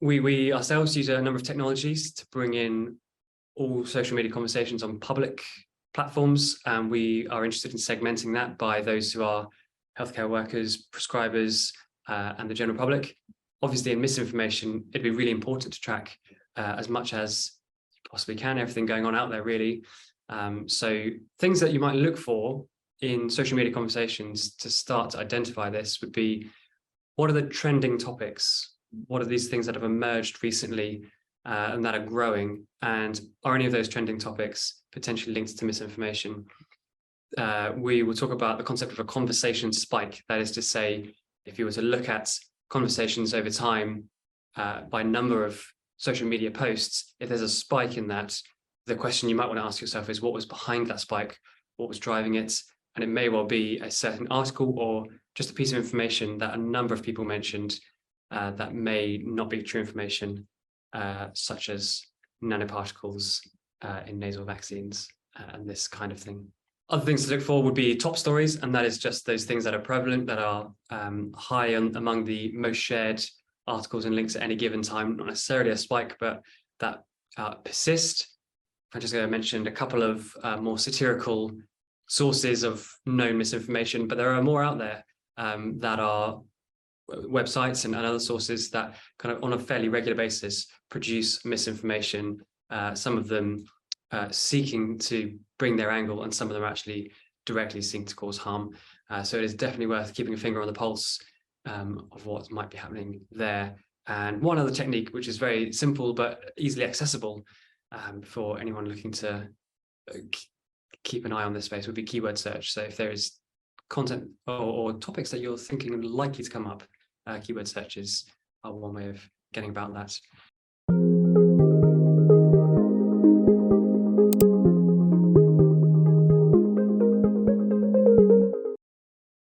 We ourselves use a number of technologies to bring in all social media conversations on public platforms, and we are interested in segmenting that by those who are healthcare workers, prescribers, and the general public. Obviously, in misinformation, it'd be really important to track as much as you possibly can, everything going on out there, really. So things that you might look for in social media conversations to start to identify this would be, what are the trending topics? What are these things that have emerged recently and that are growing? And are any of those trending topics potentially linked to misinformation? We will talk about the concept of a conversation spike. That is to say, if you were to look at conversations over time by number of social media posts, if there's a spike in that, the question you might want to ask yourself is, what was behind that spike? What was driving it? And it may well be a certain article or just a piece of information that a number of people mentioned that may not be true information, such as nanoparticles in nasal vaccines and this kind of thing. Other things to look for would be top stories, and that is just those things that are prevalent, that are high among the most shared articles and links at any given time, not necessarily a spike, but that persist. Francesco mentioned a couple of more satirical sources of known misinformation, but there are more out there that are websites and other sources that kind of on a fairly regular basis produce misinformation, some of them seeking to bring their angle, and some of them actually directly seeking to cause harm. So it is definitely worth keeping a finger on the pulse of what might be happening there. And one other technique, which is very simple but easily accessible for anyone looking to keep an eye on this space, would be keyword search. So if there is content or topics that you're thinking are likely to come up, keyword searches are one way of getting about that.